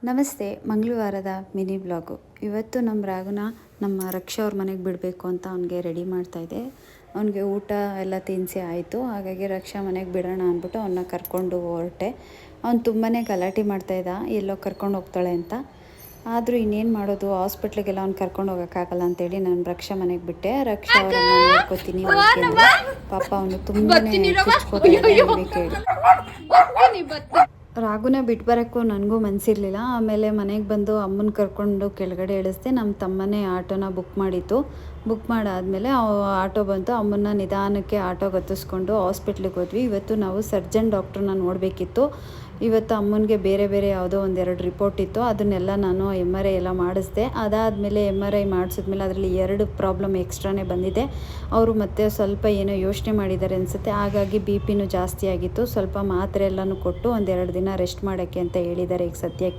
ನಮಸ್ತೆ. ಮಂಗಳವಾರದ mini blog. ಇವತ್ತು ನಮ್ಮ ರಾಗುನ ನಮ್ಮ ರಕ್ಷಾ ಅವ್ರ ಮನೆಗೆ ಬಿಡಬೇಕು ಅಂತ ಅವನಿಗೆ ರೆಡಿ ಮಾಡ್ತಾಯಿದ್ದೆ. ಅವನಿಗೆ ಊಟ ಎಲ್ಲ ತಿನ್ನಿಸಿ ಆಯಿತು. ಹಾಗಾಗಿ ರಕ್ಷಾ ಮನೆಗೆ ಬಿಡೋಣ ಅಂದ್ಬಿಟ್ಟು ಅವನ್ನ ಕರ್ಕೊಂಡು ಹೊರಟೆ. ಅವ್ನು ತುಂಬಾ ಗಲಾಟೆ ಮಾಡ್ತಾಯಿದ್ದ, ಎಲ್ಲೋ ಕರ್ಕೊಂಡು ಹೋಗ್ತಾಳೆ ಅಂತ. ಆದರೂ ಇನ್ನೇನು ಮಾಡೋದು, ಹಾಸ್ಪಿಟ್ಲಿಗೆಲ್ಲ ಅವ್ನು ಕರ್ಕೊಂಡು ಹೋಗೋಕ್ಕಾಗಲ್ಲ ಅಂತೇಳಿ ನಾನು ರಕ್ಷಾ ಮನೆಗೆ ಬಿಟ್ಟೆ. ರಕ್ಷಾ ಅವ್ರನ್ನ ನೋಡ್ಕೋತೀನಿ ಹೋಗ್ತೀನಿ. ಪಾಪ ಅವನು ತುಂಬಾ ಕಿಚ್ಕೋತಾನೆ ಕೇಳಿ. ರಾಗುನ ಬಿಟ್ಟು ಬರೋಕ್ಕೂ ನನಗೂ ಮನಸ್ಸಿರಲಿಲ್ಲ. ಆಮೇಲೆ ಮನೆಗೆ ಬಂದು ಅಮ್ಮನ ಕರ್ಕೊಂಡು ಕೆಳಗಡೆ ಇಳಿಸ್ದೆ. ನಮ್ಮ ತಮ್ಮನೇ ಆಟೋನ ಬುಕ್ ಮಾಡಿತ್ತು. ಬುಕ್ ಮಾಡಾದಮೇಲೆ ಆಟೋ ಬಂತು. ಅಮ್ಮನ್ನ ನಿಧಾನಕ್ಕೆ ಆಟೋಗೆ ಹತ್ತಿಸ್ಕೊಂಡು ಹಾಸ್ಪಿಟ್ಲಿಗೆ ಹೋದ್ವಿ. ಇವತ್ತು ನಾವು ಸರ್ಜನ್ ಡಾಕ್ಟ್ರನ್ನ ನೋಡಬೇಕಿತ್ತು. ಇವತ್ತು ಅಮ್ಮನಿಗೆ ಬೇರೆ ಬೇರೆ ಯಾವುದೋ ಒಂದೆರಡು ರಿಪೋರ್ಟ್ ಇತ್ತು. ಅದನ್ನೆಲ್ಲ ನಾನು MRI ಎಲ್ಲ ಮಾಡಿಸ್ದೆ. ಅದಾದಮೇಲೆ MRI ಮಾಡಿಸಿದ್ಮೇಲೆ ಅದರಲ್ಲಿ 2 ಪ್ರಾಬ್ಲಮ್ ಎಕ್ಸ್ಟ್ರಾನೇ ಬಂದಿದೆ. ಅವರು ಮತ್ತೆ ಸ್ವಲ್ಪ ಏನೋ ಯೋಚನೆ ಮಾಡಿದ್ದಾರೆ ಅನಿಸುತ್ತೆ. ಹಾಗಾಗಿ BP ಜಾಸ್ತಿ ಆಗಿತ್ತು. ಸ್ವಲ್ಪ ಮಾತ್ರೆ ಎಲ್ಲನೂ ಕೊಟ್ಟು 1-2 ದಿನ ರೆಸ್ಟ್ ಮಾಡೋಕ್ಕೆ ಅಂತ ಹೇಳಿದ್ದಾರೆ ಈಗ ಸದ್ಯಕ್ಕೆ.